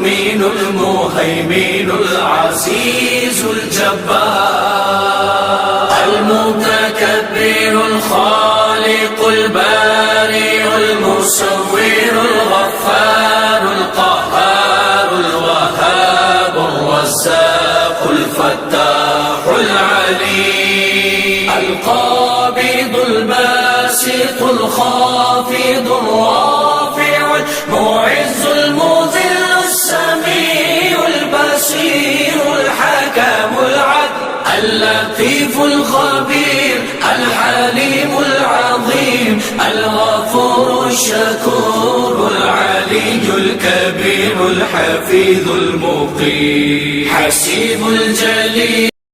المؤمن المهيمن العزيز الجبار المتكبر الخالق البارئ المصور الغفار القهار الوهاب الرزاق الفتاح العليم القابض الباسط الخافض الرافع المعز المذل السميع البصير الحكم العدل اللطيف الخبير الحليم العظيم الغفور الشكور العلي الكبير الحفيظ المقيم حسيب الجليل